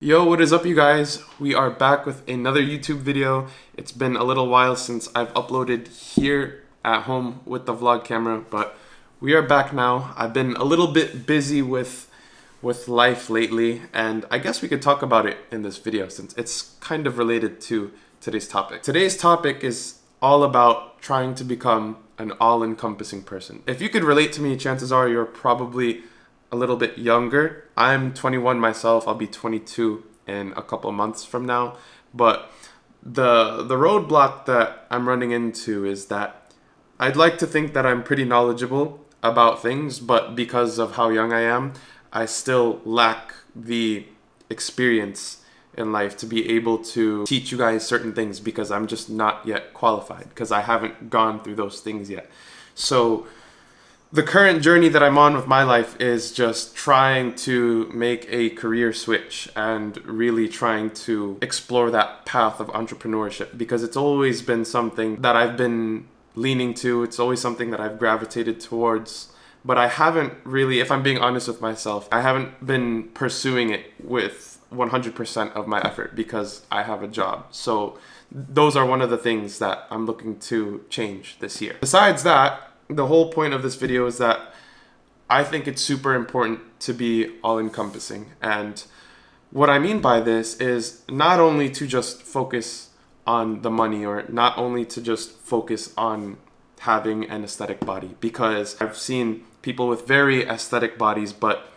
Yo, what is up, you guys? We are back with another YouTube video. It's been a little while since I've uploaded here at home with the vlog camera, but we are back now. I've been a little bit busy with life lately, and I guess we could talk about it in this video since it's kind of related to today's topic. Today's topic is all about trying to become an all-encompassing person. If you could relate to me, chances are you're probably a little bit younger. I'm 21 myself. I'll be 22 in a couple months from now. But the roadblock that I'm running into is that I'd like to think that I'm pretty knowledgeable about things, but because of how young I am, I still lack the experience in life to be able to teach you guys certain things because I'm just not yet qualified because I haven't gone through those things yet. So the current journey that I'm on with my life is just trying to make a career switch and really trying to explore that path of entrepreneurship because it's always been something that I've been leaning to. It's always something that I've gravitated towards, but I haven't really, if I'm being honest with myself, I haven't been pursuing it with 100% of my effort because I have a job. So those are one of the things that I'm looking to change this year. Besides that, the whole point of this video is that I think it's super important to be all-encompassing. And what I mean by this is not only to just focus on the money or not only to just focus on having an aesthetic body, because I've seen people with very aesthetic bodies, but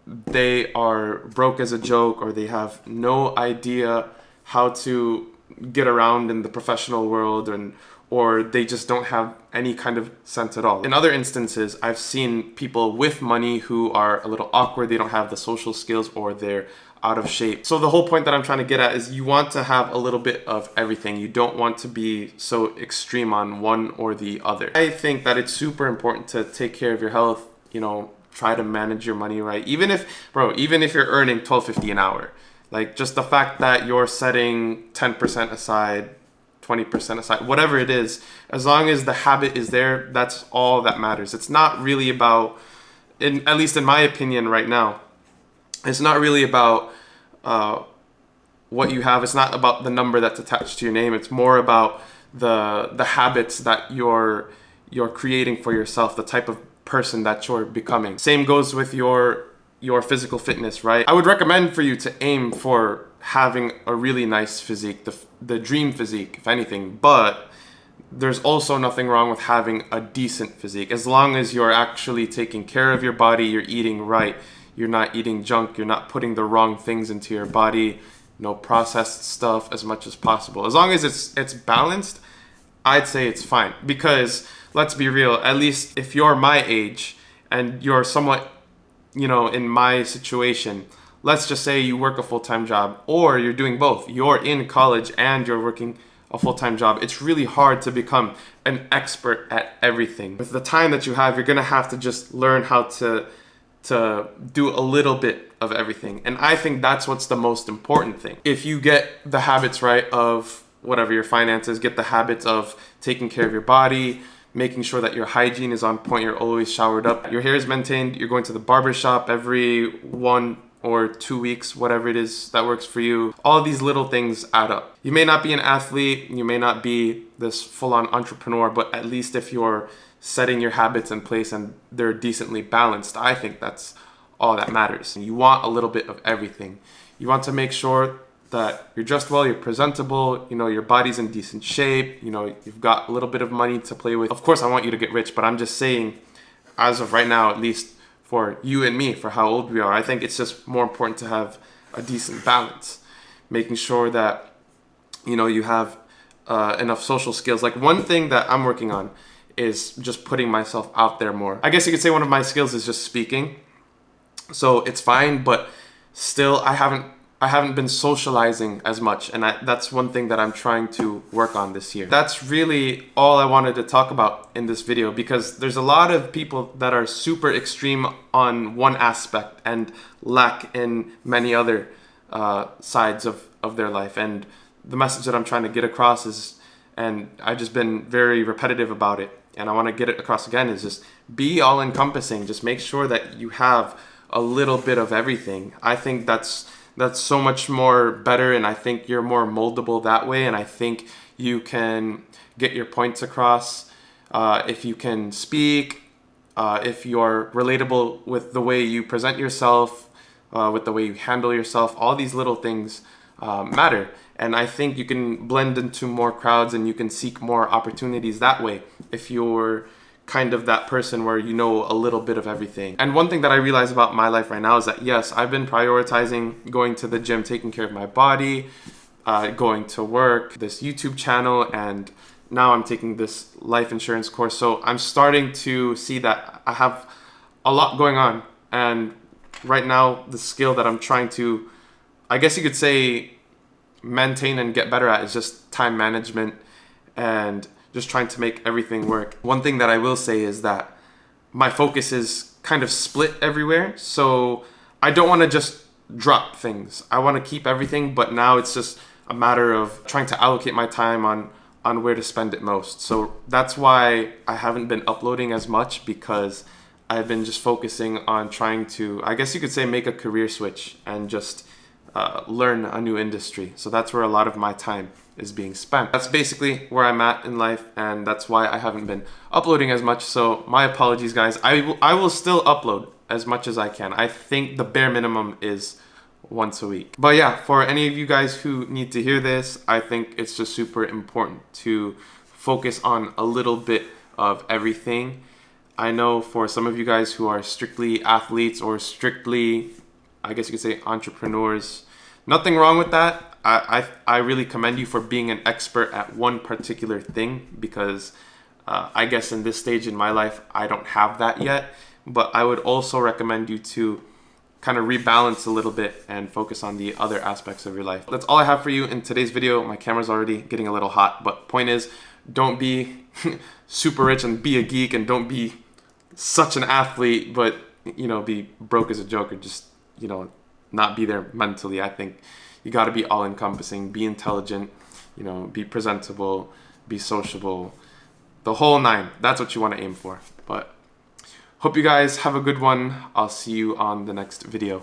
they are broke as a joke or they have no idea how to get around in the professional world or they just don't have any kind of sense at all. In other instances, I've seen people with money who are a little awkward, they don't have the social skills or they're out of shape. So the whole point that I'm trying to get at is you want to have a little bit of everything. You don't want to be so extreme on one or the other. I think that it's super important to take care of your health, try to manage your money right. Even if you're earning $12.50 an hour, like just the fact that you're setting 10% aside, 20% aside, whatever it is, as long as the habit is there, that's all that matters. It's not really about, at least in my opinion right now, it's not really about what you have. It's not about the number that's attached to your name. It's more about the habits that you're creating for yourself, the type of person that you're becoming. Same goes with your physical fitness, right? I would recommend for you to aim for having a really nice physique, the dream physique, if anything, but there's also nothing wrong with having a decent physique. As long as you're actually taking care of your body, you're eating right, you're not eating junk, you're not putting the wrong things into your body, no processed stuff as much as possible. As long as it's balanced, I'd say it's fine. Because let's be real, at least if you're my age and you're somewhat in my situation, let's just say you work a full-time job or you're doing both. You're in college and you're working a full-time job. It's really hard to become an expert at everything. With the time that you have, you're gonna have to just learn how to do a little bit of everything. And I think that's what's the most important thing. If you get the habits right of whatever your finances, get the habits of taking care of your body, making sure that your hygiene is on point, you're always showered up, your hair is maintained, you're going to the barber shop every 1 or 2 weeks, whatever it is that works for you. All these little things add up. You may not be an athlete, you may not be this full-on entrepreneur, but at least if you're setting your habits in place and they're decently balanced, I think that's all that matters. You want a little bit of everything. You want to make sure that you're dressed well, you're presentable, your body's in decent shape, you've got a little bit of money to play with. Of course, I want you to get rich, but I'm just saying, as of right now, at least for you and me, for how old we are, I think it's just more important to have a decent balance. Making sure that, you have enough social skills. Like one thing that I'm working on is just putting myself out there more. I guess you could say one of my skills is just speaking. So it's fine, but still I haven't been socializing as much, and that's one thing that I'm trying to work on this year. That's really all I wanted to talk about in this video because there's a lot of people that are super extreme on one aspect and lack in many other sides of their life. And the message that I'm trying to get across is, and I've just been very repetitive about it, and I want to get it across again, is just be all-encompassing. Just make sure that you have a little bit of everything. I think that's that's so much more better, and I think you're more moldable that way, and I think you can get your points across if you can speak, if you're relatable with the way you present yourself, with the way you handle yourself. All these little things matter, and I think you can blend into more crowds and you can seek more opportunities that way if you're kind of that person where you know a little bit of everything. And one thing that I realize about my life right now is that yes, I've been prioritizing going to the gym, taking care of my body, going to work, this YouTube channel, and now I'm taking this life insurance course. So I'm starting to see that I have a lot going on, and right now the skill that I'm trying to, I guess you could say, maintain and get better at is just time management and just trying to make everything work. One thing that I will say is that my focus is kind of split everywhere. So I don't want to just drop things. I want to keep everything, but now it's just a matter of trying to allocate my time on where to spend it most. So that's why I haven't been uploading as much, because I've been just focusing on trying to, I guess you could say, make a career switch and just learn a new industry. So that's where a lot of my time is being spent. That's basically where I'm at in life, and that's why I haven't been uploading as much. So my apologies, guys. I will still upload as much as I can. I think the bare minimum is once a week. But yeah, for any of you guys who need to hear this, I think it's just super important to focus on a little bit of everything. I know for some of you guys who are strictly athletes or strictly, I guess you could say, entrepreneurs, nothing wrong with that. I really commend you for being an expert at one particular thing, because I guess in this stage in my life, I don't have that yet. But I would also recommend you to kind of rebalance a little bit and focus on the other aspects of your life. That's all I have for you in today's video. My camera's already getting a little hot, but point is, don't be super rich and be a geek, and don't be such an athlete, but, you know, be broke as a joke, or just, you know, not be there mentally. I think you got to be all encompassing, be intelligent, you know, be presentable, be sociable, the whole nine. That's what you want to aim for. But hope you guys have a good one. I'll see you on the next video.